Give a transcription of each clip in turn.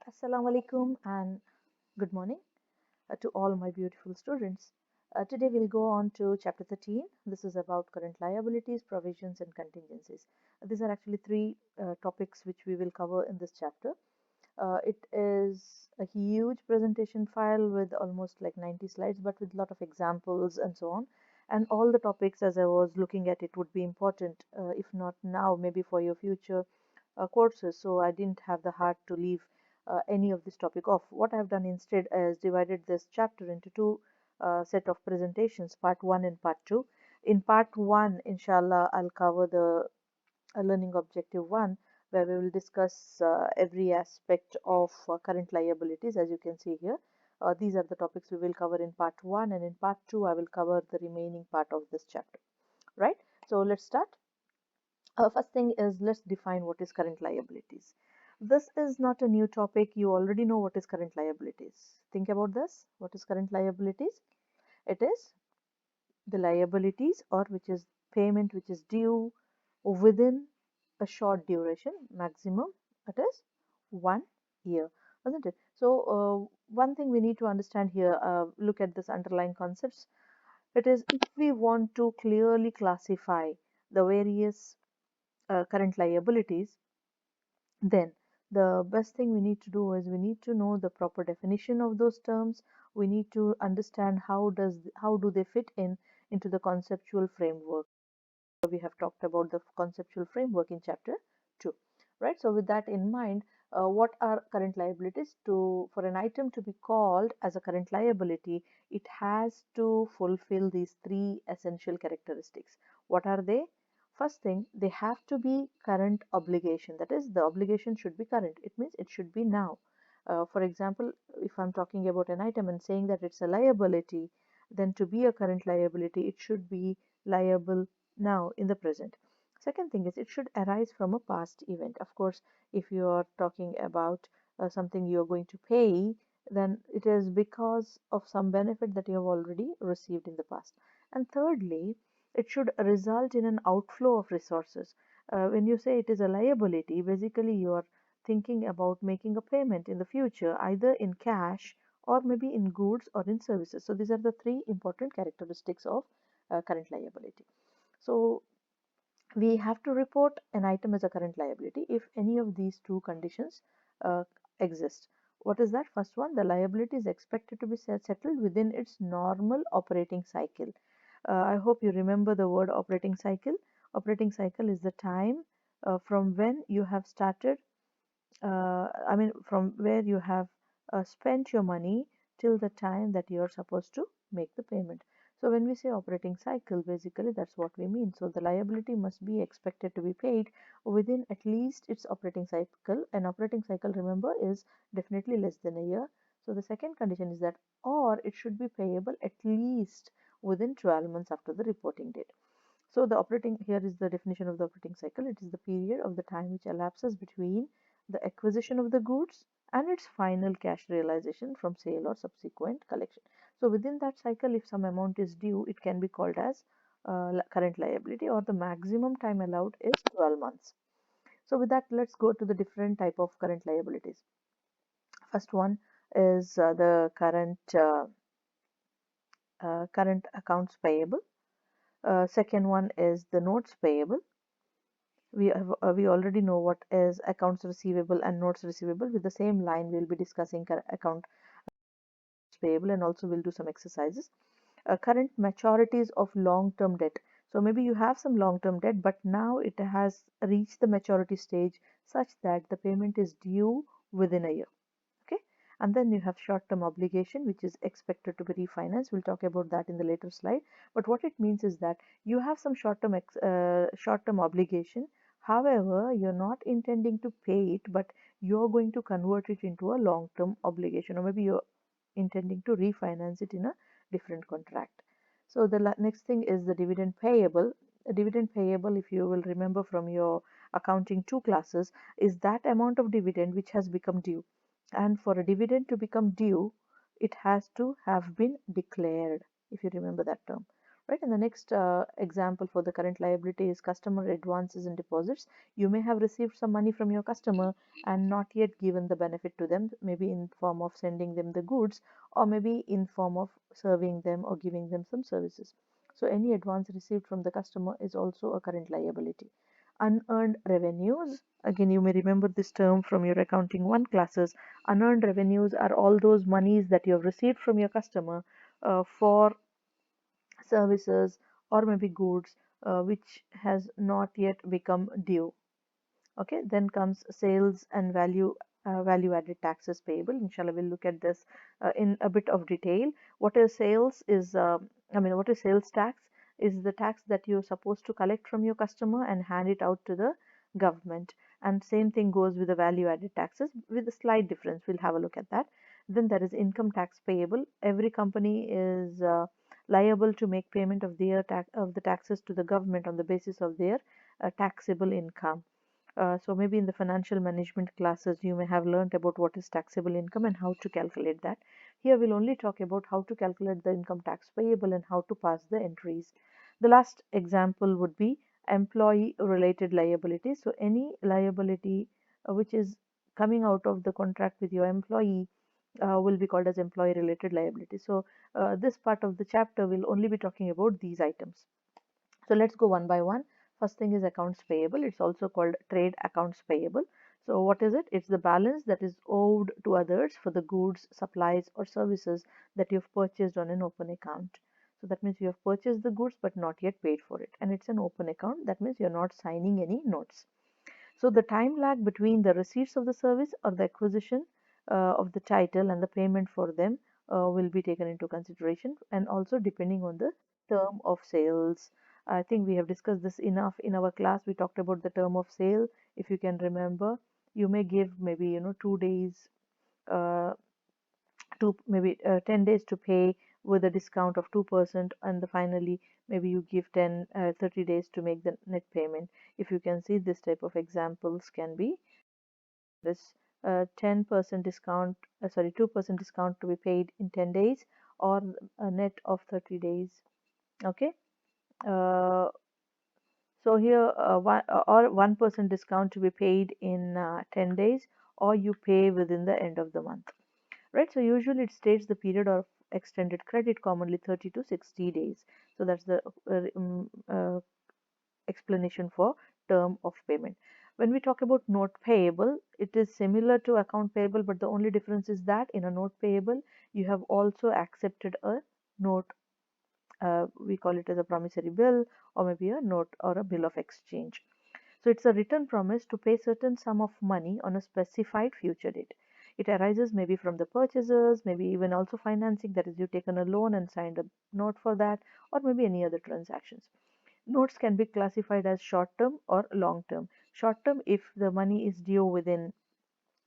Assalamu alaikum and good morning to all my beautiful students. Today we'll go on to chapter 13. This is about current liabilities, provisions, and contingencies. These are actually three topics which we will cover in this chapter. It is a huge presentation file with almost like 90 slides, but with a lot of examples and so on. And all the topics, as I was looking at it, would be important, if not now, maybe for your future courses. So I didn't have the heart to leave any of this topic off. What I've done instead is divided this chapter into two set of presentations, part 1 and part 2. In part 1, inshallah, I'll cover the learning objective 1, where we will discuss every aspect of current liabilities. As you can see here, these are the topics we will cover in part 1, and in part 2 I will cover the remaining part of this chapter, right? So let's start. First thing is, let's define what is current liabilities. This is not a new topic. You already know what is current liabilities. Think about this. What is current liabilities? It is the liabilities, or which is payment which is due within a short duration, maximum it is 1 year, isn't it? So one thing we need to understand here, look at this underlying concepts. It is, if we want to clearly classify the various current liabilities, then the best thing we need to do is we need to know the proper definition of those terms. We need to understand how do they fit into the conceptual framework. We have talked about the conceptual framework in chapter 2, right? So with that in mind, what are current liabilities? For an item to be called as a current liability, it has to fulfill these three essential characteristics. What are they? First thing, they have to be current obligation. That is, the obligation should be current. It means it should be now. For example, if I'm talking about an item and saying that it's a liability, then to be a current liability, it should be liable now in the present. Second thing is, it should arise from a past event. Of course, if you are talking about something you are going to pay, then it is because of some benefit that you have already received in the past. And thirdly, it should result in an outflow of resources. When you say it is a liability, basically you are thinking about making a payment in the future, either in cash or maybe in goods or in services. So these are the three important characteristics of current liability. So we have to report an item as a current liability if any of these two conditions uh, exist. What is that? First one, the liability is expected to be settled within its normal operating cycle. I hope you remember the word operating cycle. Operating cycle is the time from when you have started, from where you have spent your money till the time that you are supposed to make the payment. So when we say operating cycle, basically that's what we mean. So the liability must be expected to be paid within at least its operating cycle. And operating cycle, remember, is definitely less than a year. So the second condition is that, or it should be payable at least within 12 months after the reporting date. So the operating, here is the definition of the operating cycle. It is the period of the time which elapses between the acquisition of the goods and its final cash realization from sale or subsequent collection. So within that cycle, if some amount is due, it can be called as current liability, or the maximum time allowed is 12 months. So with that, let's go to the different type of current liabilities. First one is the current accounts payable. Second one is the notes payable. We already know what is accounts receivable and notes receivable. With the same line, we'll be discussing account payable, and also we'll do some exercises. Current maturities of long-term debt. So maybe you have some long-term debt, but now it has reached the maturity stage such that the payment is due within a year. Okay, and then you have short-term obligation, which is expected to be refinanced. We'll talk about that in the later slide. But what it means is that you have some short-term obligation. However, you're not intending to pay it, but you're going to convert it into a long-term obligation, or maybe you're intending to refinance it in a different contract. So the next thing is the dividend payable. A dividend payable, if you will remember from your accounting 2 classes, is that amount of dividend which has become due. And for a dividend to become due, it has to have been declared, if you remember that term, right? And the next example for the current liability is customer advances and deposits. You may have received some money from your customer and not yet given the benefit to them, maybe in form of sending them the goods, or maybe in form of serving them or giving them some services. So any advance received from the customer is also a current liability. Unearned revenues, again you may remember this term from your accounting 1 classes. Unearned revenues are all those monies that you have received from your customer for services or maybe goods which has not yet become due. Okay, then comes sales and value added taxes payable. Inshallah, we'll look at this in a bit of detail. What is sales is what is sales tax? Is the tax that you're supposed to collect from your customer and hand it out to the government. And same thing goes with the value added taxes with a slight difference. We'll have a look at that. Then there is income tax payable. Every company is liable to make payment of the taxes to the government on the basis of their taxable income. So maybe in the financial management classes, you may have learned about what is taxable income and how to calculate that. Here we'll only talk about how to calculate the income tax payable and how to pass the entries. The last example would be employee related liability. So any liability which is coming out of the contract with your employee will be called as employee related liability. So this part of the chapter will only be talking about these items. So let's go one by one. First thing is accounts payable. It's also called trade accounts payable. So what is it? It's the balance that is owed to others for the goods, supplies, or services that you've purchased on an open account. So that means you have purchased the goods but not yet paid for it. And it's an open account. That means you're not signing any notes. So the time lag between the receipts of the service or the acquisition of the title and the payment for them will be taken into consideration, and also depending on the term of sales. I think we have discussed this enough in our class. We talked about the term of sale. If you can remember, you may give maybe 2 days uh, to maybe 10 days to pay with a discount of 2%, and finally maybe you give 30 days to make the net payment. If you can see, this type of examples can be this 10% discount, 2% discount to be paid in 10 days, or a net of 30 days. Okay. uh, so here or 1% discount to be paid in 10 days, or you pay within the end of the month, right? So usually it states the period of extended credit, commonly 30 to 60 days. So that's the explanation for term of payment. When we talk about note payable, it is similar to account payable, but the only difference is that in a note payable, you have also accepted a note. We call it as a promissory bill, or maybe a note or a bill of exchange. So it's a written promise to pay certain sum of money on a specified future date. It arises maybe from the purchasers, maybe even also financing, that is, you've taken a loan and signed a note for that, or maybe any other transactions. Notes can be classified as short term or long term. Short term if the money is due within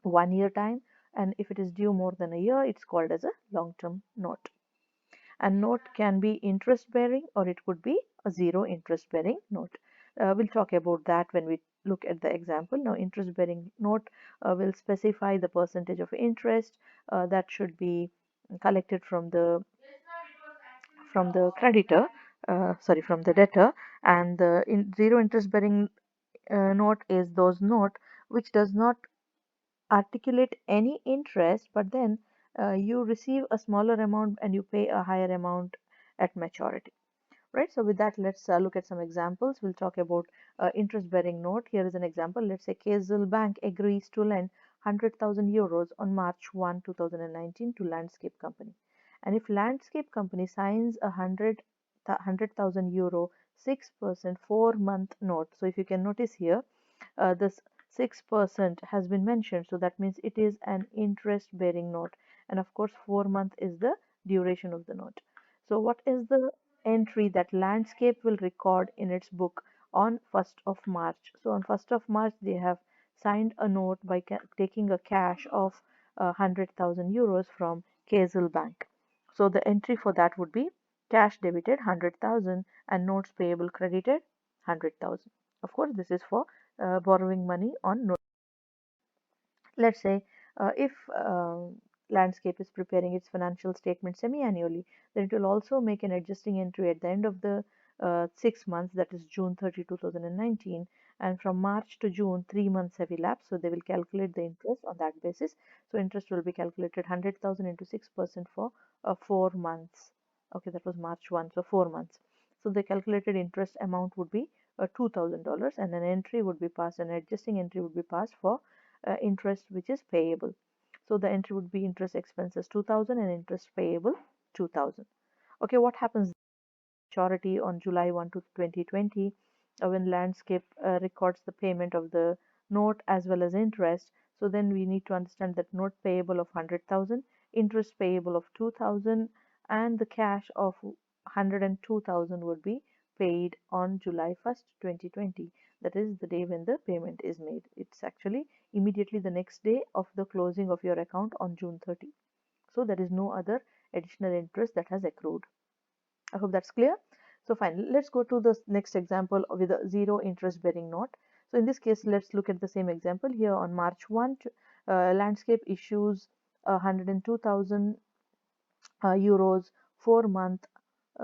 1 year time, and if it is due more than a year, it's called as a long term note. And note can be interest bearing, or it could be a zero interest bearing note. We'll talk about that when we look at the example. Now, interest bearing note will specify the percentage of interest that should be collected from the creditor, from the debtor. And the zero interest bearing note is those note which does not articulate any interest, but then you receive a smaller amount and you pay a higher amount at maturity. Right. So with that, let's look at some examples. We'll talk about interest bearing note. Here is an example. Let's say KZL Bank agrees to lend 100,000 euros on March 1, 2019 to Landscape Company. And if Landscape Company signs a 100,000 euro 6% 4-month note. So if you can notice here, this 6% has been mentioned. So that means it is an interest bearing note. And of course, 4 month is the duration of the note. So what is the entry that Landscape will record in its book on 1st of March? So on 1st of March, they have signed a note by taking a cash of 100,000 euros from KZL Bank. So the entry for that would be cash debited 100,000 and notes payable credited 100,000. Of course, this is for borrowing money on note. Let's say if landscape is preparing its financial statement semi-annually, then it will also make an adjusting entry at the end of the 6 months, that is June 30, 2019, and from March to June, 3 months have elapsed, so they will calculate the interest on that basis. So interest will be calculated 100,000 into 6% for 4 months. Okay, that was March 1, so 4 months. So the calculated interest amount would be $2,000, and an entry would be passed, an adjusting entry would be passed for interest which is payable. So the entry would be interest expenses 2000 and interest payable 2000. Okay, what happens maturity on July 1 to 2020 when landscape records the payment of the note as well as interest? So then we need to understand that note payable of 100,000, interest payable of 2,000, and the cash of 102,000 would be paid on July 1st, 2020. That is the day when the payment is made. It's actually immediately the next day of the closing of your account on June 30. So there is no other additional interest that has accrued. I hope that's clear. So fine, let's go to the next example with a zero interest bearing note. So in this case, let's look at the same example here. On March 1, Landscape issues 102,000 euros 4-month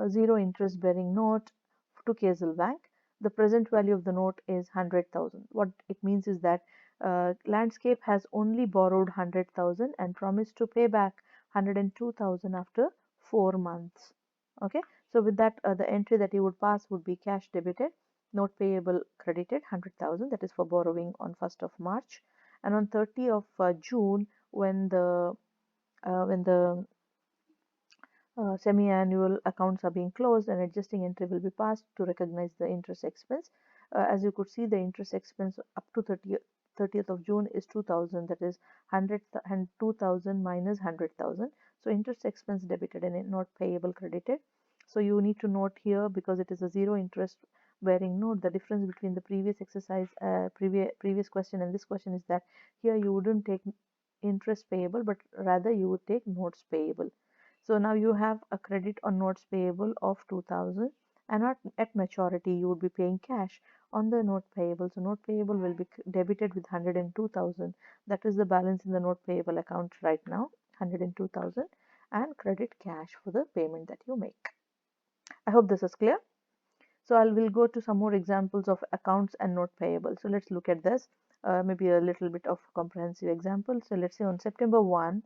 zero interest bearing note to Kessel Bank. The present value of the note is 100,000. What it means is that Landscape has only borrowed 100,000 and promised to pay back 102,000 after 4 months. Okay, so with that, the entry that you would pass would be cash debited, note payable credited 100,000, that is for borrowing on 1st of March, and on 30th of June, when the semi-annual accounts are being closed, an adjusting entry will be passed to recognize the interest expense. As you could see, the interest expense up to 30th of June is 2,000, that is 2,000 minus 100,000. So interest expense debited and not payable credited. So you need to note here, because it is a zero interest bearing note, the difference between the previous exercise, previous question and this question is that here you wouldn't take interest payable, but rather you would take notes payable. So now you have a credit on notes payable of 2,000, and at maturity you would be paying cash on the note payable. So note payable will be debited with 102,000. That is the balance in the note payable account right now, 102,000, and credit cash for the payment that you make. I hope this is clear. So I will go to some more examples of accounts and note payable. So let's look at this, maybe a little bit of comprehensive example. So let's say on September 1,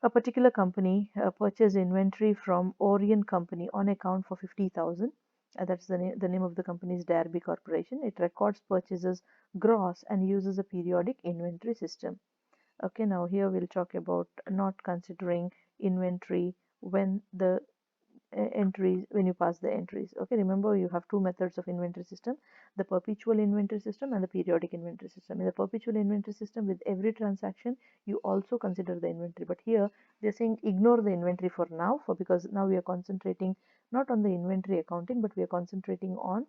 a particular company purchased inventory from Orion Company on account for 50,000. That's the name of the company is Derby Corporation. It records purchases gross and uses a periodic inventory system. Okay, now here we'll talk about not considering inventory when the entries, when you pass the entries. Okay, remember you have two methods of inventory system, the perpetual inventory system and the periodic inventory system. In the perpetual inventory system, with every transaction you also consider the inventory, but here they're saying ignore the inventory for now, because now we are concentrating not on the inventory accounting, but we are concentrating on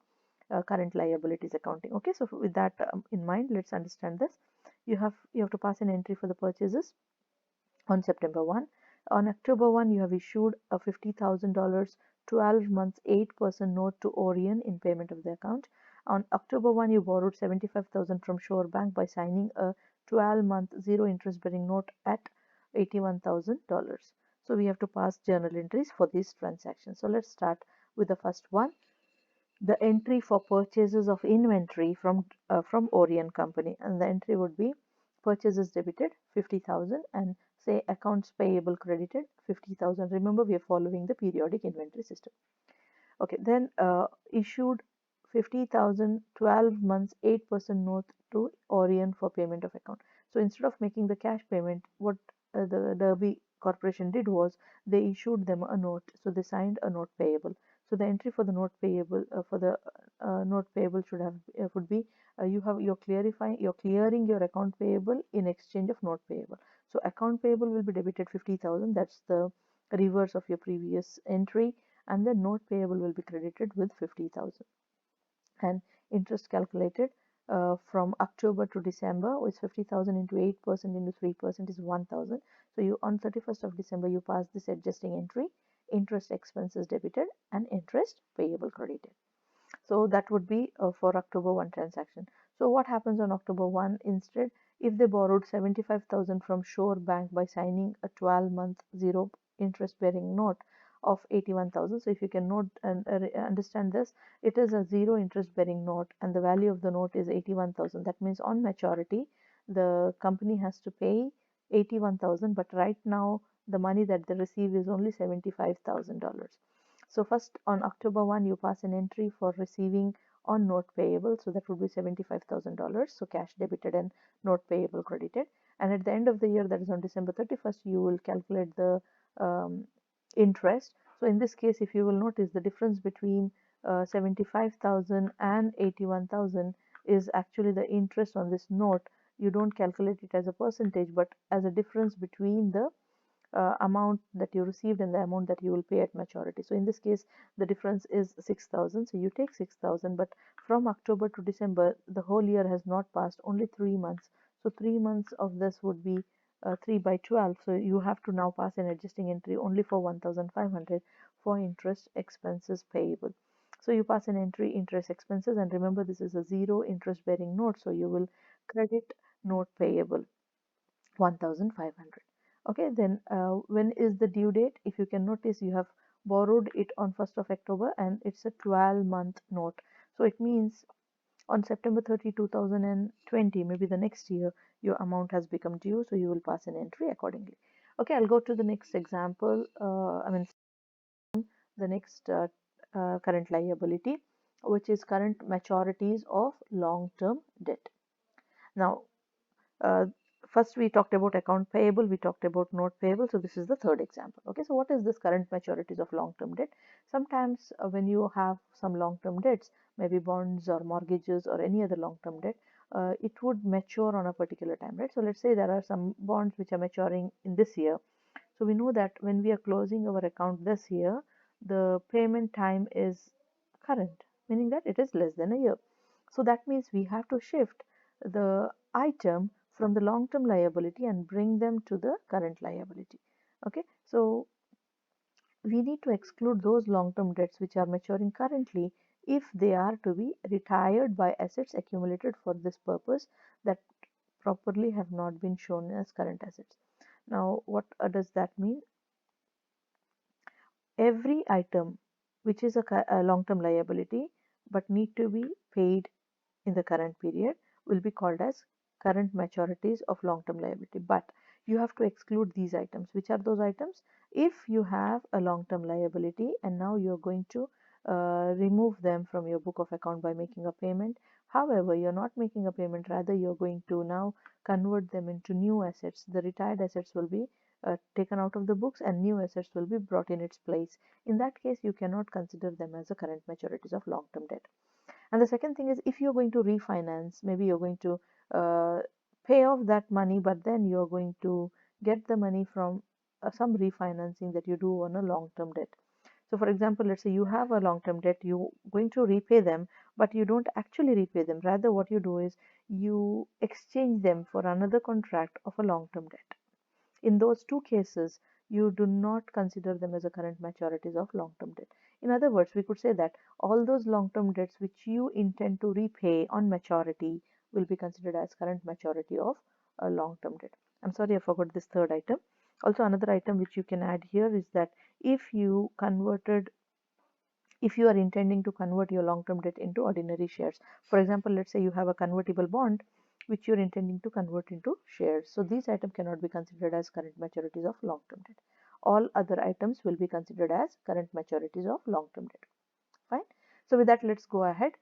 current liabilities accounting. Okay, so with that in mind, let's understand this. You have to pass an entry for the purchases on September 1. On October 1, you have issued a $50,000 12 months 8% note to Orion in payment of the account. On October 1, you borrowed 75,000 from Shore Bank by signing a 12-month zero interest bearing note at $81,000. So we have to pass journal entries for these transactions. So let's start with the first one, the entry for purchases of inventory from Orion Company, and the entry would be purchases debited 50,000 and say accounts payable credited 50,000. Remember, we are following the periodic inventory system. Okay, then issued 50,000 12 months 8% note to Orion for payment of account. So instead of making the cash payment, what the Derby Corporation did was they issued them a note. So they signed a note payable. So the entry for the note payable note payable should have would be you're clearing your account payable in exchange of note payable. So account payable will be debited 50,000. That's the reverse of your previous entry, and the note payable will be credited with 50,000. And interest calculated from October to December is 50,000 into 8% into 3% is 1,000. So you on 31st of December you pass this adjusting entry, interest expenses debited and interest payable credited. So that would be for October 1 transaction. So what happens on October 1 instead? if they borrowed 75,000 from Shore Bank by signing a 12-month zero interest bearing note of 81,000. So if you can note and understand this, it is a zero interest bearing note and the value of the note is 81,000. That means on maturity, the company has to pay 81,000, but right now the money that they receive is only $75,000. So first on October 1, you pass an entry for receiving on note payable. So that would be $75,000. So cash debited and note payable credited. And at the end of the year, that is on December 31st, you will calculate the um, interest. So in this case, if you will notice, the difference between 75,000 and 81,000 is actually the interest on this note. You don't calculate it as a percentage, but as a difference between the amount that you received and the amount that you will pay at maturity. So in this case, the difference is 6,000. So you take 6,000, but from October to December, the whole year has not passed, only 3 months. So 3 months of this would be 3 by 12. So you have to now pass an adjusting entry only for 1,500 for interest expenses payable. So you pass an entry interest expenses, and remember this is a zero interest bearing note. So you will credit note payable 1,500. Okay, then when is the due date? If you can notice, you have borrowed it on 1st of October and it's a 12-month note. So it means on September 30, 2020, maybe the next year, your amount has become due, so you will pass an entry accordingly. Okay, I'll go to the next example. The next current liability, which is current maturities of long-term debt. Now, uh, first we talked about account payable, we talked about note payable. So this is the third example. Okay, so what is this current maturities of long-term debt? Sometimes when you have some long-term debts, maybe bonds or mortgages or any other long-term debt, it would mature on a particular time, right? So let's say there are some bonds which are maturing in this year. So we know that when we are closing our account this year, the payment time is current, meaning that it is less than a year. So that means we have to shift the item from the long-term liability and bring them to the current liability. Okay, so we need to exclude those long-term debts which are maturing currently if they are to be retired by assets accumulated for this purpose that properly have not been shown as current assets. Now, what does that mean? Every item which is a long-term liability but need to be paid in the current period will be called as current maturities of long-term liability. But you have to exclude these items. Which are those items? If you have a long-term liability and now you're going to remove them from your book of account by making a payment. However, you're not making a payment, rather you're going to now convert them into new assets. The retired assets will be taken out of the books and new assets will be brought in its place. In that case, you cannot consider them as the current maturities of long-term debt. And the second thing is, if you're going to refinance, maybe you're going to pay off that money, but then you're going to get the money from some refinancing that you do on a long-term debt. So for example, let's say you have a long-term debt, you're going to repay them, but you don't actually repay them. Rather, what you do is you exchange them for another contract of a long-term debt. In those two cases, you do not consider them as a current maturities of long-term debt. In other words, we could say that all those long-term debts which you intend to repay on maturity will be considered as current maturity of a long-term debt. I'm sorry, I forgot this third item. Also, another item which you can add here is that if you are intending to convert your long-term debt into ordinary shares. For example, let's say you have a convertible bond which you're intending to convert into shares. So these items cannot be considered as current maturities of long-term debt. All other items will be considered as current maturities of long-term debt. Fine. So with that, let's go ahead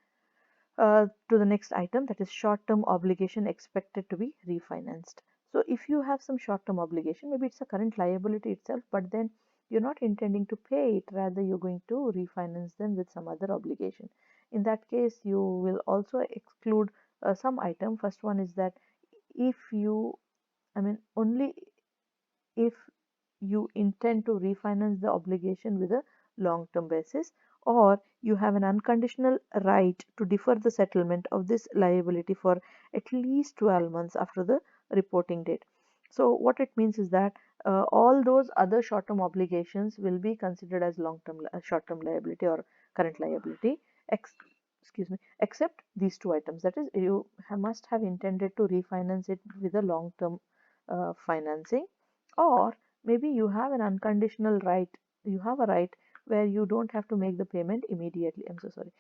to the next item, that is short-term obligation expected to be refinanced. So if you have some short-term obligation, maybe it's a current liability itself, but then you're not intending to pay it, rather you're going to refinance them with some other obligation. In that case, you will also exclude some item. First one is that if you, only if you intend to refinance the obligation with a long-term basis, or you have an unconditional right to defer the settlement of this liability for at least 12 months after the reporting date. So what it means is that all those other short-term obligations will be considered as long-term short-term liability or current liability, except these two items. That is, you must have intended to refinance it with a long-term financing, or maybe you have an unconditional right. You have a right where you don't have to make the payment immediately. I'm so sorry.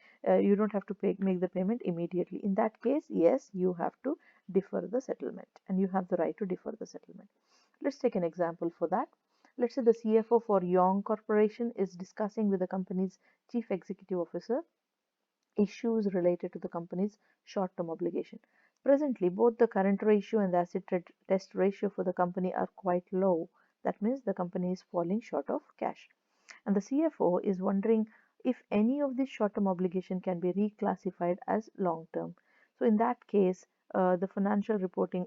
You don't have to make the payment immediately. In that case, yes, you have to defer the settlement, and you have the right to defer the settlement. Let's take an example for that. Let's say the CFO for Yong Corporation is discussing with the company's chief executive officer issues related to the company's short-term obligation. Presently, both the current ratio and the asset test ratio for the company are quite low. That means the company is falling short of cash. And the CFO is wondering if any of these short-term obligation can be reclassified as long-term. So in that case, the financial reporting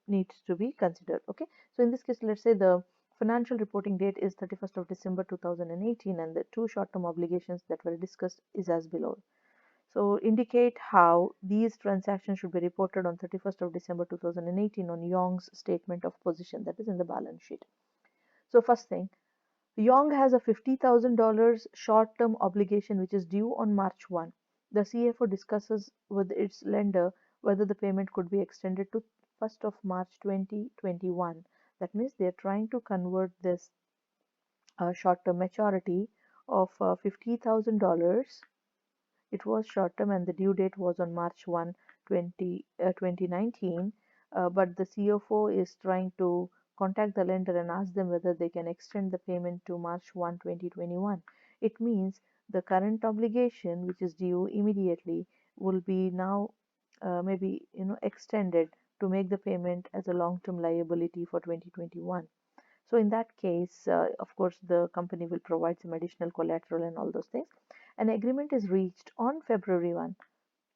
needs to be considered. Okay. So in this case, let's say the financial reporting date is 31st of December 2018, and the two short-term obligations that were discussed is as below. So indicate how these transactions should be reported on 31st of December 2018 on Yong's statement of position, that is in the balance sheet. So first thing, Yong has a $50,000 short-term obligation which is due on March 1. The CFO discusses with its lender whether the payment could be extended to 1st of March 2021. That means they are trying to convert this short-term maturity of $50,000. It was short-term and the due date was on March 1, 2019. But the CFO is trying to contact the lender and ask them whether they can extend the payment to March 1, 2021. It means the current obligation, which is due immediately, will be now maybe extended to make the payment as a long-term liability for 2021. So in that case, of course, the company will provide some additional collateral and all those things. An agreement is reached on February 1,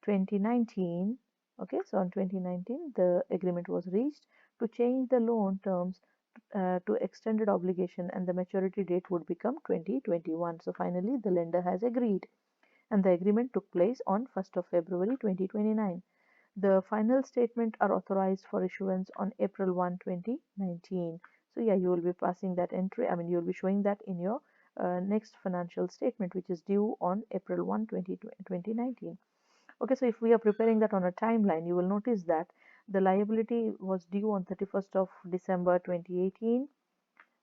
2019. Okay, so on 2019, the agreement was reached to change the loan terms to extended obligation, and the maturity date would become 2021. So finally, the lender has agreed, and the agreement took place on 1st of February 2029. The final statement are authorized for issuance on April 1, 2019. So yeah, you will be passing that entry. I mean, you will be showing that in your next financial statement, which is due on April 1, 2019. Okay, so if we are preparing that on a timeline, you will notice that the liability was due on 31st of December 2018.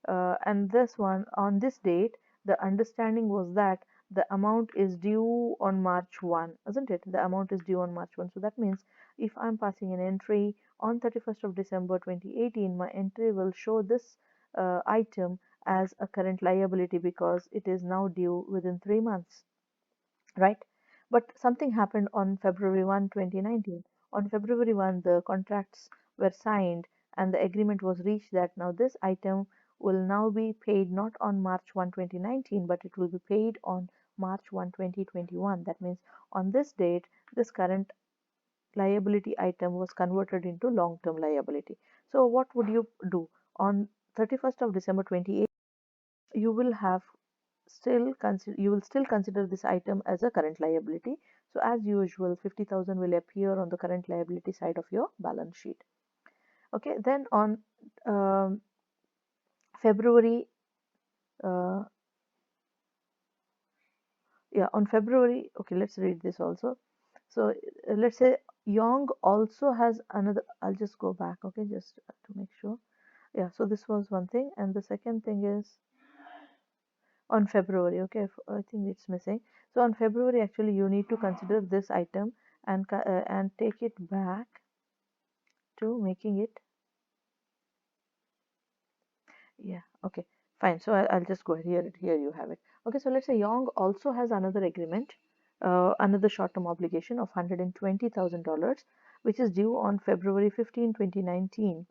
And this one, on this date, the understanding was that the amount is due on March 1, isn't it? The amount is due on March 1. So that means if I'm passing an entry on 31st of December 2018, my entry will show this item as a current liability because it is now due within 3 months, right? But something happened on February 1, 2019. On February 1, the contracts were signed and the agreement was reached that now this item will now be paid not on March 1, 2019, but it will be paid on March 1, 2021. That means on this date, this current liability item was converted into long-term liability. So what would you do? On 31st of December 2018, you will have you will still consider this item as a current liability. So as usual, 50,000 will appear on the current liability side of your balance sheet. Okay, then on um, February, uh, yeah, on February, okay, let's read this also. So let's say Yong also has another, I'll just go back, okay, just to make sure. Yeah, so this was one thing, and the second thing is on February. Okay, I think it's missing. So on February, actually, you need to consider this item and take it back to making it. Yeah. Okay. Fine. So I'll just go here. Here you have it. Okay. So let's say Yong also has another agreement, another short-term obligation of $120,000, which is due on February 15, 2019.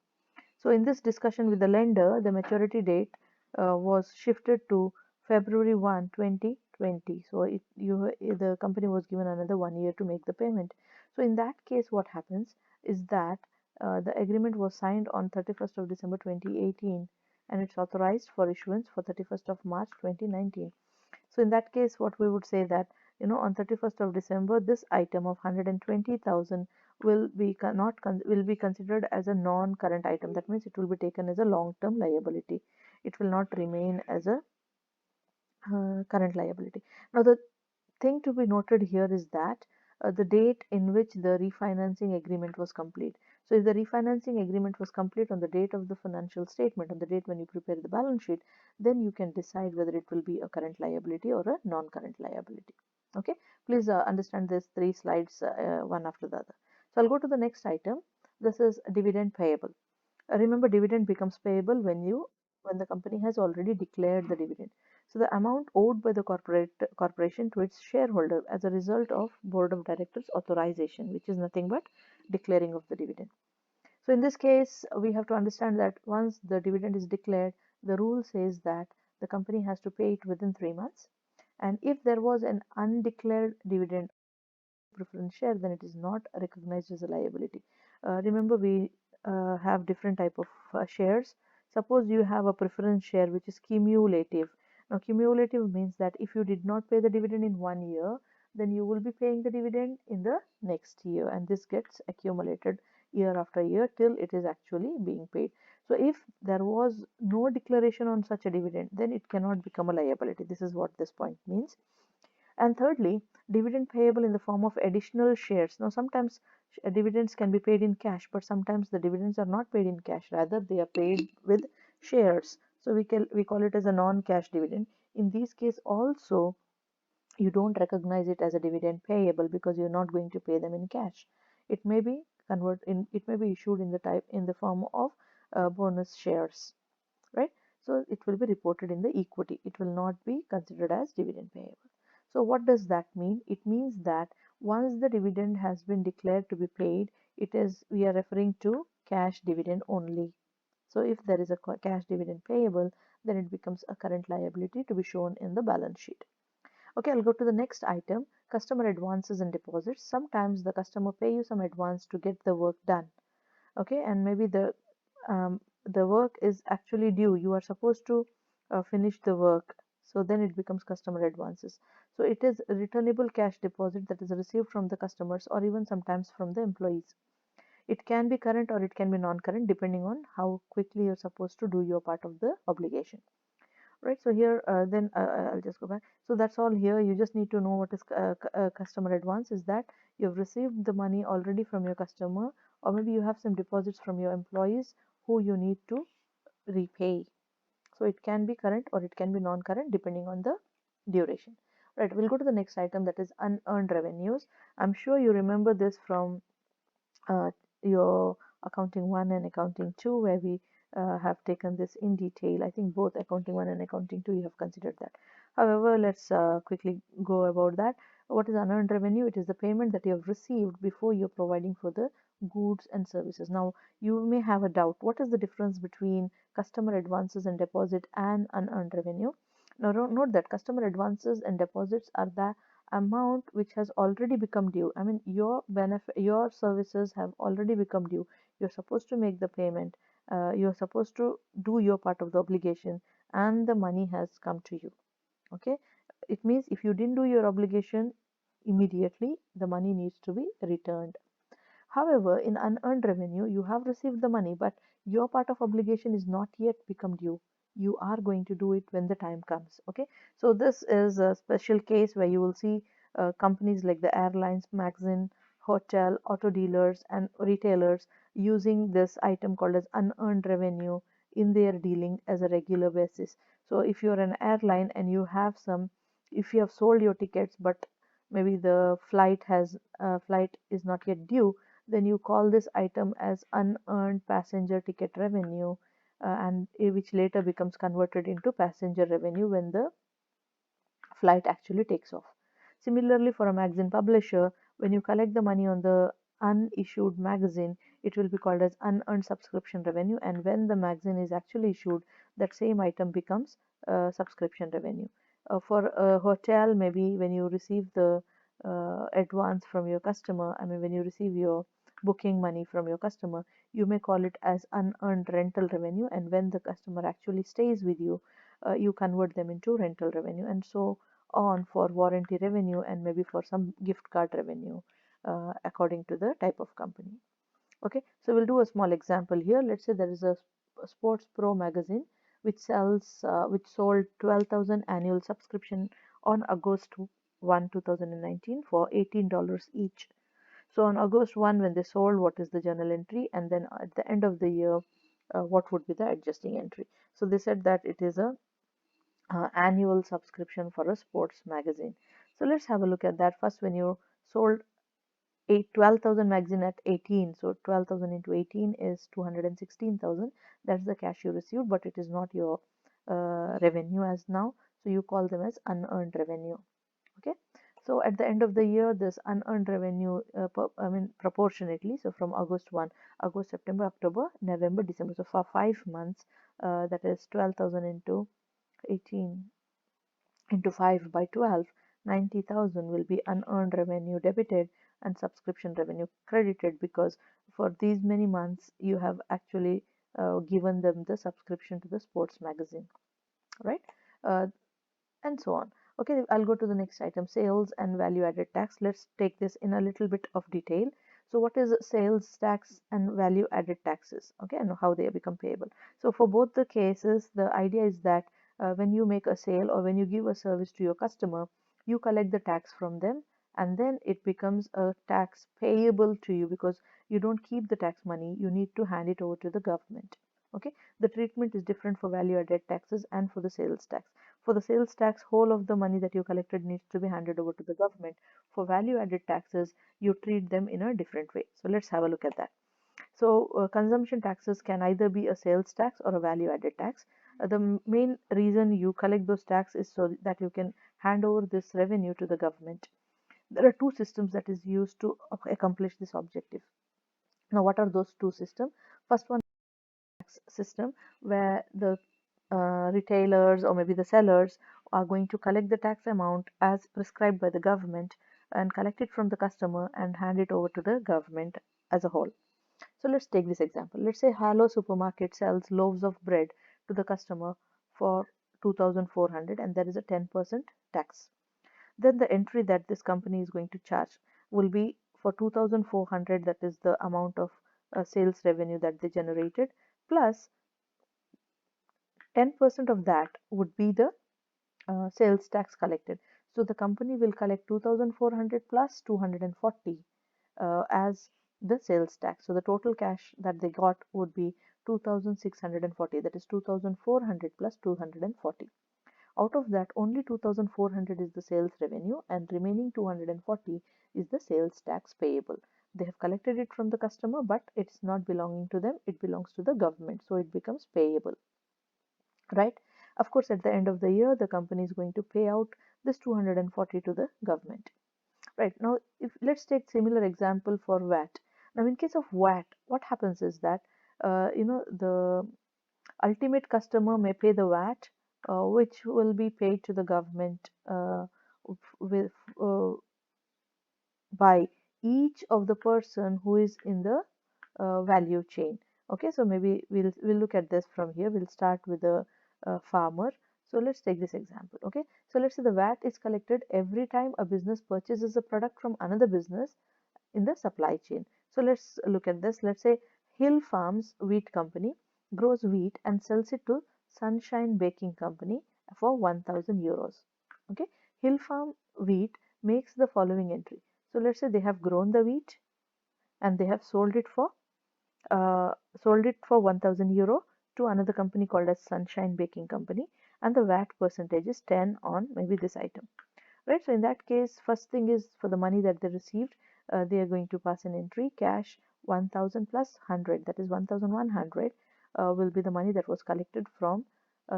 So in this discussion with the lender, the maturity date was shifted to February 1, 2020. So the company was given another 1 year to make the payment. So in that case, what happens is that the agreement was signed on 31st of December 2018, and it's authorized for issuance for 31st of March 2019. So in that case, what we would say that on 31st of December, this item of 120,000 will be not will be considered as a non-current item. That means it will be taken as a long-term liability. It will not remain as a current liability. Now the thing to be noted here is that the date in which the refinancing agreement was complete. So if the refinancing agreement was complete on the date of the financial statement, on the date when you prepare the balance sheet, then you can decide whether it will be a current liability or a non-current liability. Okay, please understand these three slides one after the other. So I'll go to the next item. This is dividend payable. Remember, dividend becomes payable when the company has already declared the dividend. So the amount owed by the corporation to its shareholder as a result of board of directors authorization, which is nothing but declaring of the dividend. So in this case, we have to understand that once the dividend is declared, the rule says that the company has to pay it within 3 months. And if there was an undeclared dividend preference share, then it is not recognized as a liability. Remember, we have different type of shares. Suppose you have a preference share which is cumulative. Now cumulative means that if you did not pay the dividend in 1 year, then you will be paying the dividend in the next year, and this gets accumulated year after year till it is actually being paid. So if there was no declaration on such a dividend, then it cannot become a liability. This is what this point means. And thirdly, dividend payable in the form of additional shares. Now, sometimes dividends can be paid in cash, but sometimes the dividends are not paid in cash. Rather, they are paid with shares. So we call it as a non-cash dividend. In this case, also you don't recognize it as a dividend payable because you're not going to pay them in cash. It may be it may be issued in the form of bonus shares, right? So it will be reported in the equity. It will not be considered as dividend payable. So what does that mean? It means that once the dividend has been declared to be paid, we are referring to cash dividend only. So if there is a cash dividend payable, then it becomes a current liability to be shown in the balance sheet. Okay, I'll go to the next item, customer advances and deposits. Sometimes the customer pay you some advance to get the work done. Okay, and maybe the work is actually due. You are supposed to finish the work, so then it becomes customer advances. So it is a returnable cash deposit that is received from the customers or even sometimes from the employees. It can be current or it can be non-current depending on how quickly you're supposed to do your part of the obligation. Right, so here I'll just go back. So that's all here. You just need to know what is customer advance is that you've received the money already from your customer, or maybe you have some deposits from your employees who you need to repay. So it can be current or it can be non-current depending on the duration. Right, we'll go to the next item, that is unearned revenues. I'm sure you remember this from uh, your accounting 1 and accounting 2, where we have taken this in detail. I think both accounting 1 and accounting 2 you have considered that. However, let's quickly go about that. What is unearned revenue? It is the payment that you have received before you're providing for the goods and services. Now you may have a doubt, what is the difference between customer advances and deposit and unearned revenue? Now note that customer advances and deposits are the amount which has already become due. I mean, your services have already become due. You're supposed to make the payment. You're supposed to do your part of the obligation, and the money has come to you. Okay, it means if you didn't do your obligation immediately, the money needs to be returned. However, in unearned revenue, you have received the money, but your part of obligation is not yet become due. You are going to do it when the time comes. Okay, so this is a special case where you will see companies like the airlines, magazine, hotel, auto dealers, and retailers using this item called as unearned revenue in their dealing as a regular basis. So if you're an airline and if you have sold your tickets, but maybe the flight is not yet due, then you call this item as unearned passenger ticket revenue, and which later becomes converted into passenger revenue when the flight actually takes off. Similarly, for a magazine publisher, when you collect the money on the unissued magazine, it will be called as unearned subscription revenue, and when the magazine is actually issued, that same item becomes subscription revenue. For a hotel, maybe when you receive the advance from your customer, I mean, when you receive your booking money from your customer, you may call it as unearned rental revenue, and when the customer actually stays with you, you convert them into rental revenue, and so on for warranty revenue and maybe for some gift card revenue according to the type of company. Okay, so we'll do a small example here. Let's say there is a Sports Pro magazine which sold 12,000 annual subscription on August 1, 2019 for $18 each. So on August 1, when they sold, what is the journal entry? And then at the end of the year, what would be the adjusting entry? So they said that it is a annual subscription for a sports magazine. So let's have a look at that. First, when you sold 12,000 magazine at 18, so 12,000 into 18 is 216,000. That's the cash you received, but it is not your revenue as now. So you call them as unearned revenue. Okay. So at the end of the year, this unearned revenue, proportionately. So from August 1, August, September, October, November, December. So for 5 months, that is 12,000 into 18 into 5 by 12, 90,000 will be unearned revenue debited and subscription revenue credited, because for these many months you have actually given them the subscription to the sports magazine, right? Uh, and so on. Okay, I'll go to the next item, sales and value added tax. Let's take this in a little bit of detail. So what is sales tax and value added taxes? Okay, and how they become payable. So for both the cases, the idea is that when you make a sale or when you give a service to your customer, you collect the tax from them, and then it becomes a tax payable to you, because you don't keep the tax money, you need to hand it over to the government. Okay, the treatment is different for value added taxes and for the sales tax. For the sales tax, whole of the money that you collected needs to be handed over to the government. For value added taxes, you treat them in a different way. So let's have a look at that. So consumption taxes can either be a sales tax or a value added tax. The main reason you collect those taxes is so that you can hand over this revenue to the government. There are two systems that is used to accomplish this objective. Now, what are those two systems? First one, tax system, where the retailers or maybe the sellers are going to collect the tax amount as prescribed by the government and collect it from the customer and hand it over to the government as a whole. So let's take this example. Let's say Hello Supermarket sells loaves of bread to the customer for 2,400, and there is a 10% tax. Then the entry that this company is going to charge will be for 2,400, that is the amount of sales revenue that they generated, plus 10% of that would be the sales tax collected. So the company will collect 2,400 plus 240 as the sales tax. So the total cash that they got would be 2,640, that is 2,400 plus 240. Out of that, only 2,400 is the sales revenue, and remaining 240 is the sales tax payable. They have collected it from the customer, but it's not belonging to them, it belongs to the government, so it becomes payable, right? Of course, at the end of the year, the company is going to pay out this 240 to the government. Right. Now, if let's take similar example for VAT. Now, in case of VAT, what happens is that the ultimate customer may pay the VAT, which will be paid to the government with by each of the person who is in the value chain. Okay, so maybe we'll look at this from here. We'll start with the farmer. So let's take this example. Okay, so let's say the VAT is collected every time a business purchases a product from another business in the supply chain. So let's look at this. Let's say Hill Farms Wheat Company grows wheat and sells it to Sunshine Baking Company for 1,000 euros. Okay, Hill Farm Wheat makes the following entry. So let's say they have grown the wheat and they have sold it for 1,000 euro to another company called as Sunshine Baking Company, and the VAT percentage is 10 on maybe this item, right? So in that case, first thing is, for the money that they received, they are going to pass an entry, cash 1,000 plus 100, that is 1,100 will be the money that was collected from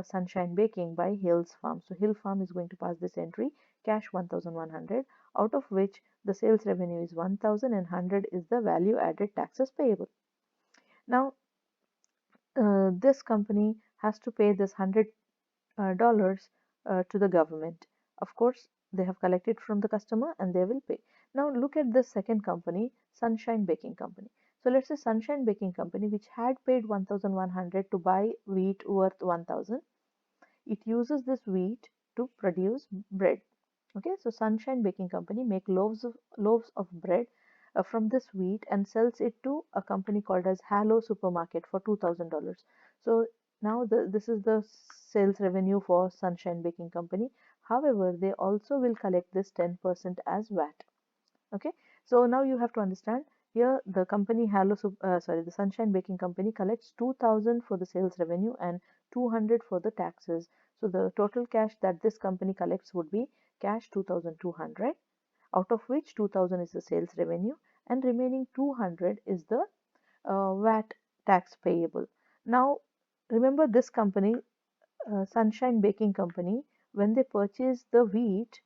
Sunshine Baking by Hills Farm. So Hill Farm is going to pass this entry, cash 1,100, out of which the sales revenue is 1,000 and 100 is the value added taxes payable. Now, this company has to pay this $100 to the government. Of course, they have collected from the customer and they will pay. Now, look at this second company, Sunshine Baking Company. So let's say Sunshine Baking Company, which had paid 1,100 to buy wheat worth 1,000, it uses this wheat to produce bread. Okay, so Sunshine Baking Company make loaves of bread from this wheat and sells it to a company called as Hello Supermarket for $2,000. So now this is the sales revenue for Sunshine Baking Company. However, they also will collect this 10% as VAT. Okay, so now you have to understand here the company the Sunshine Baking Company collects 2000 for the sales revenue and 200 for the taxes. So the total cash that this company collects would be cash 2200, out of which 2000 is the sales revenue and remaining 200 is the VAT tax payable. Now remember this company, Sunshine Baking Company, when they purchased the wheat,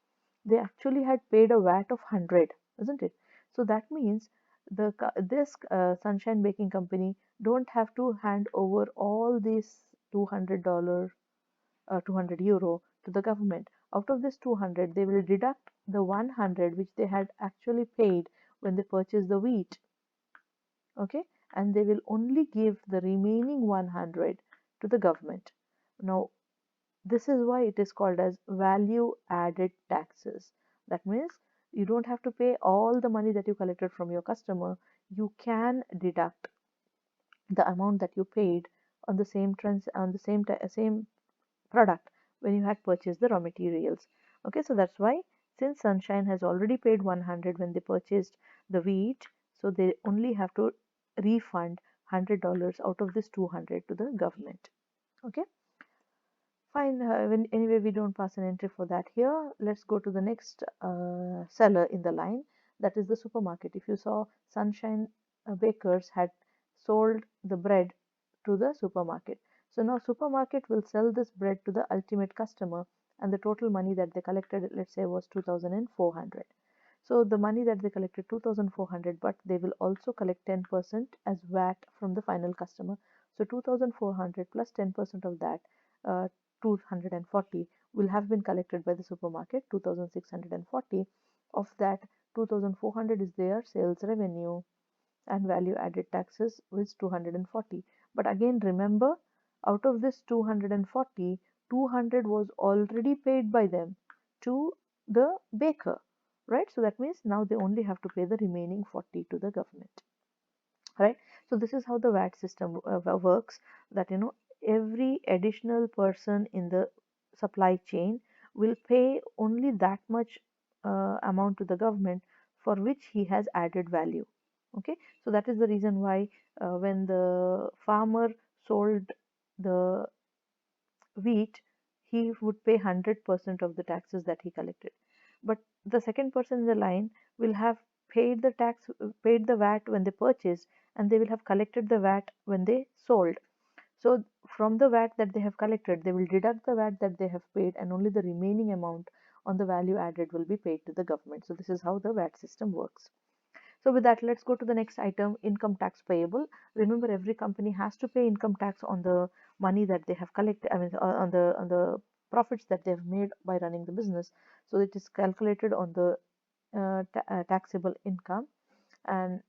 they actually had paid a VAT of 100, isn't it? So that means this Sunshine Baking Company don't have to hand over all these $200, 200 euro to the government. Out of this 200, they will deduct the 100 which they had actually paid when they purchased the wheat. Okay, and they will only give the remaining 100 to the government. Now this is why it is called as value added taxes. That means you don't have to pay all the money that you collected from your customer. You can deduct the amount that you paid on the same product when you had purchased the raw materials. Okay, so that's why, since Sunshine has already paid 100 when they purchased the wheat, so they only have to refund $100 out of this 200 to the government. Okay, fine. Anyway, we don't pass an entry for that here. Let's go to the next seller in the line, that is the supermarket. If you saw, Sunshine Bakers had sold the bread to the supermarket. So now supermarket will sell this bread to the ultimate customer, and the total money that they collected, let's say, was 2400. So the money that they collected 2400, but they will also collect 10% as VAT from the final customer. So 2400 plus 10% of that, 240, will have been collected by the supermarket, 2640. Of that, 2400 is their sales revenue, and value added taxes was 240. But again, remember, out of this 240, 200 was already paid by them to the baker, right? So that means now they only have to pay the remaining 40 to the government, right? So this is how the VAT system works, that every additional person in the supply chain will pay only that much amount to the government for which he has added value. Okay, so that is the reason why when the farmer sold the wheat, he would pay 100% of the taxes that he collected. But the second person in the line will have paid the VAT when they purchased, and they will have collected the VAT when they sold. So from the VAT that they have collected, they will deduct the VAT that they have paid, and only the remaining amount on the value added will be paid to the government. So this is how the VAT system works. So with that, let's go to the next item, income tax payable. Remember, every company has to pay income tax on the money that they have collected, on the profits that they have made by running the business. So it is calculated on the taxable income, and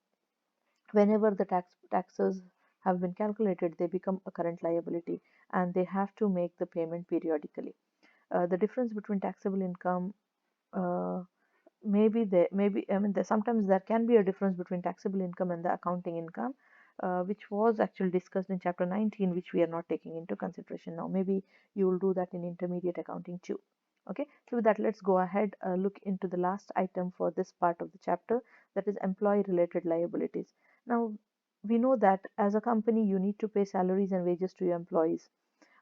whenever the taxes have been calculated, they become a current liability, and they have to make the payment periodically. The difference between taxable income, uh, maybe sometimes there can be a difference between taxable income and the accounting income, which was actually discussed in chapter 19, which we are not taking into consideration now. Maybe you will do that in intermediate accounting too. Okay, so with that, let's go ahead, look into the last item for this part of the chapter, that is employee related liabilities. Now we know that as a company you need to pay salaries and wages to your employees,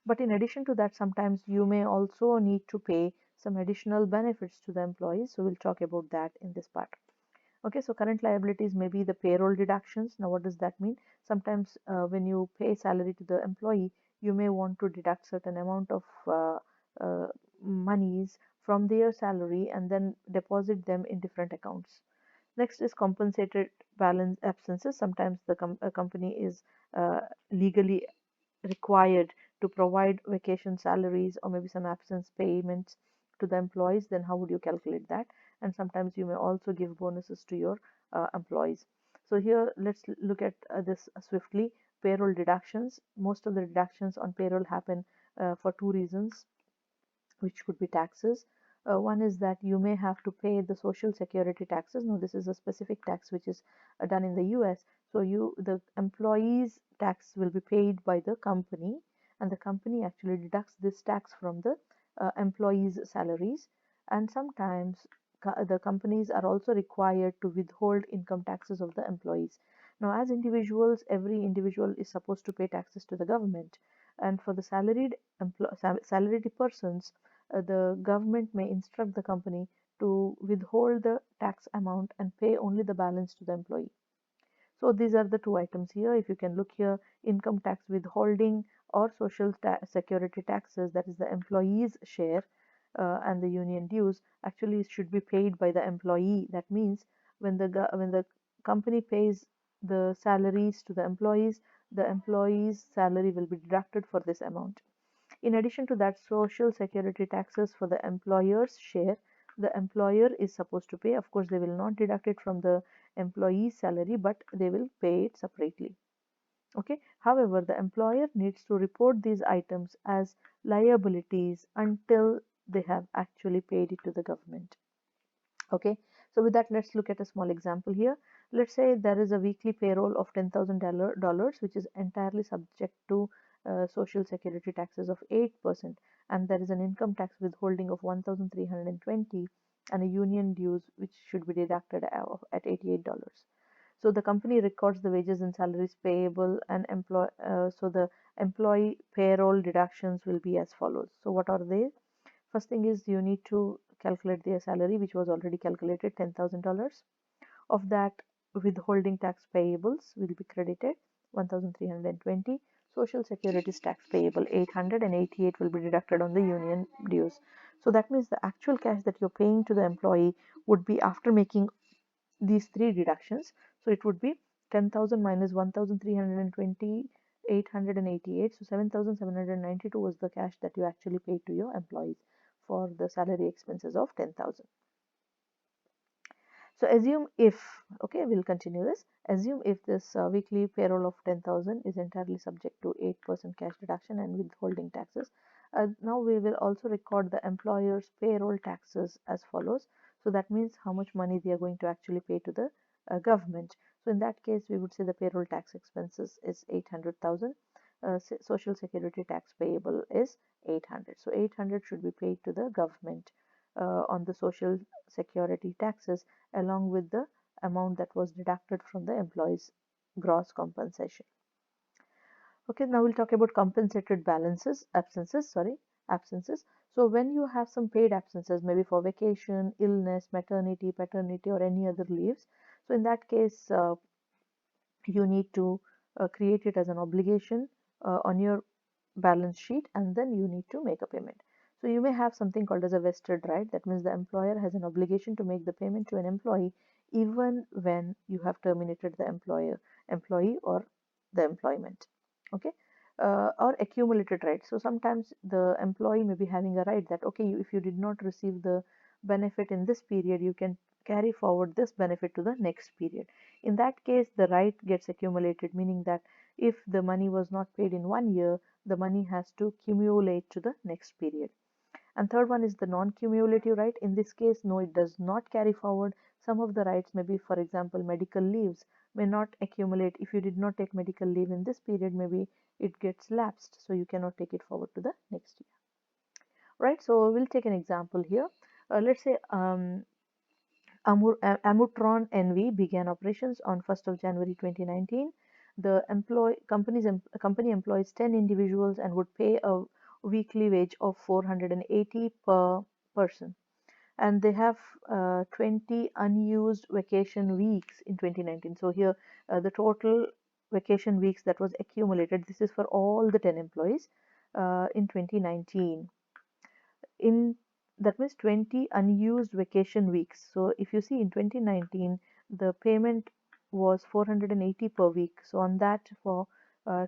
but in addition to that, sometimes you may also need to pay some additional benefits to the employees. So we'll talk about that in this part. Okay, so current liabilities may be the payroll deductions. Now, what does that mean? Sometimes when you pay salary to the employee, you may want to deduct certain amount of monies from their salary and then deposit them in different accounts. Next is compensated balance absences. Sometimes the company is legally required to provide vacation salaries or maybe some absence payments to the employees. Then how would you calculate that? And sometimes you may also give bonuses to your employees. So here let's look at this swiftly. Payroll deductions. Most of the deductions on payroll happen for two reasons, which could be taxes. One is that you may have to pay the social security taxes. Now this is a specific tax which is done in the US. So the employees tax will be paid by the company, and the company actually deducts this tax from the employees' salaries, and sometimes the companies are also required to withhold income taxes of the employees. Now, as individuals, every individual is supposed to pay taxes to the government, and for the salaried persons, the government may instruct the company to withhold the tax amount and pay only the balance to the employee. So these are the two items here. If you can look here, income tax withholding or social security taxes, that is the employee's share, and the union dues actually should be paid by the employee. That means when the company pays the salaries to the employee's salary will be deducted for this amount. In addition to that, social security taxes for the employer's share, the employer is supposed to pay. Of course, they will not deduct it from the employee's salary, but they will pay it separately. Okay. However, the employer needs to report these items as liabilities until they have actually paid it to the government. Okay, so with that, let's look at a small example here. Let's say there is a weekly payroll of $10,000, which is entirely subject to social security taxes of 8%, and there is an income tax withholding of 1,320 and a union dues which should be deducted at $88. So the company records the wages and salaries payable and so the employee payroll deductions will be as follows. So what are they? First thing is you need to calculate their salary, which was already calculated, $10,000. Of that, withholding tax payables will be credited 1,320. Social security tax payable 888 will be deducted on the union dues. So that means the actual cash that you're paying to the employee would be after making these three deductions. So it would be 10,000 minus 1,320, 888. So 7,792 was the cash that you actually paid to your employees for the salary expenses of 10,000. So assume if, okay, we'll continue this. Assume if this weekly payroll of 10,000 is entirely subject to 8% cash deduction and withholding taxes. Now we will also record the employer's payroll taxes as follows. So that means how much money they are going to actually pay to the government. So in that case, we would say the payroll tax expenses is 800,000. Social security tax payable is 800. So 800 should be paid to the government on the social security taxes along with the amount that was deducted from the employee's gross compensation. Okay, now we'll talk about compensated absences. So when you have some paid absences, maybe for vacation, illness, maternity, paternity, or any other leaves, so in that case, you need to create it as an obligation on your balance sheet, and then you need to make a payment. So you may have something called as a vested right. That means the employer has an obligation to make the payment to an employee even when you have terminated the employee or the employment. Okay. Or accumulated rights. So sometimes the employee may be having a right that, okay, if you did not receive the benefit in this period, you can carry forward this benefit to the next period. In that case, the right gets accumulated, meaning that if the money was not paid in 1 year, the money has to cumulate to the next period. And third one is the non-cumulative right. In this case, no, it does not carry forward. Some of the rights, maybe for example, medical leaves may not accumulate. If you did not take medical leave in this period, maybe it gets lapsed, so you cannot take it forward to the next year. Right, so we'll take an example here. Let's say Amutron NV began operations on 1st of January 2019. The company employs 10 individuals and would pay a weekly wage of 480 per person. And they have 20 unused vacation weeks in 2019. So here the total vacation weeks that was accumulated, this is for all the 10 employees in 2019. In that means 20 unused vacation weeks. So if you see in 2019 the payment was 480 per week. So on that, for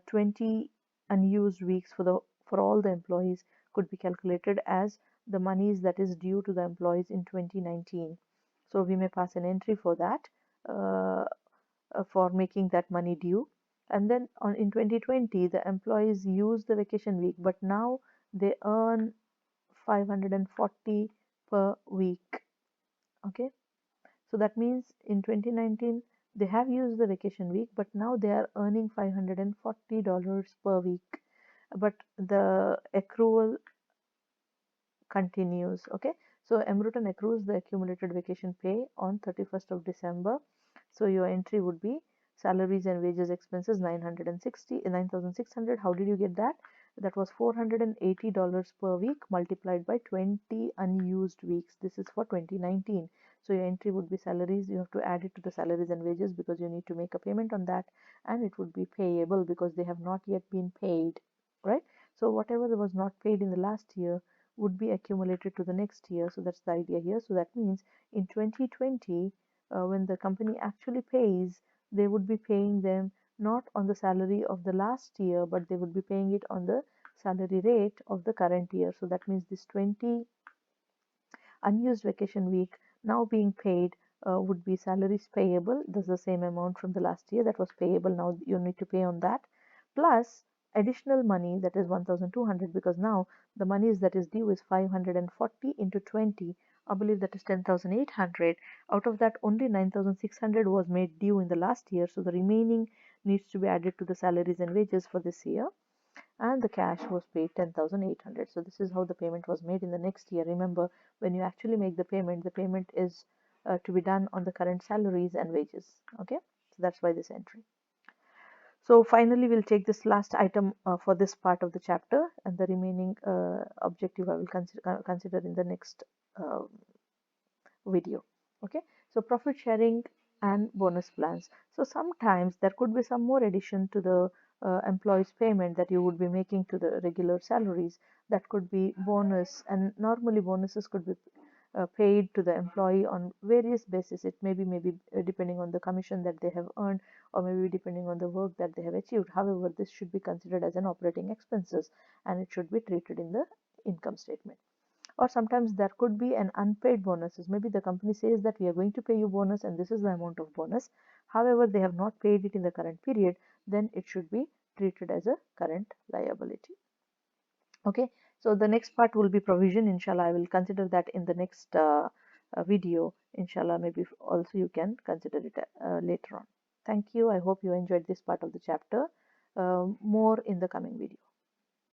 20 unused weeks for all the employees could be calculated as the monies that is due to the employees in 2019. So we may pass an entry for that for making that money due. And then in 2020 the employees use the vacation week, but now they earn 540 per week. Okay, so that means in 2019 they have used the vacation week, but now they are earning $540 per week, but the accrual continues. Okay, so Emerton accrues the accumulated vacation pay on 31st of December. So your entry would be salaries and wages expenses 9,600. How did you get that? That was $480 per week multiplied by 20 unused weeks. This is for 2019. So your entry would be salaries. You have to add it to the salaries and wages because you need to make a payment on that, and it would be payable because they have not yet been paid, right? So whatever was not paid in the last year would be accumulated to the next year. So that's the idea here. So that means in 2020, when the company actually pays, they would be paying them not on the salary of the last year, but they would be paying it on the salary rate of the current year. So that means this 20 unused vacation week now being paid would be salaries payable. That's the same amount from the last year that was payable. Now you need to pay on that, plus additional money, that is 1,200, because now the money that is due is 540 into 20. I believe that is 10,800. Out of that, only 9,600 was made due in the last year, so the remaining needs to be added to the salaries and wages for this year, and the cash was paid 10,800. So this is how the payment was made in the next year. Remember, when you actually make the payment is to be done on the current salaries and wages. Okay, so that's why this entry. So finally, we'll take this last item for this part of the chapter, and the remaining objective I will consider in the next uh, video. Okay, so profit sharing and bonus plans. So sometimes there could be some more addition to the employees payment that you would be making to the regular salaries. That could be bonus, and normally bonuses could be paid to the employee on various basis. It may be depending on the commission that they have earned, or maybe depending on the work that they have achieved. However, this should be considered as an operating expenses, and it should be treated in the income statement. Or sometimes there could be an unpaid bonuses. Maybe the company says that we are going to pay you bonus and this is the amount of bonus. However, they have not paid it in the current period, then it should be treated as a current liability. Okay, so the next part will be provision. Inshallah, I will consider that in the next video. Inshallah, maybe also you can consider it later on. Thank you. I hope you enjoyed this part of the chapter. More in the coming video.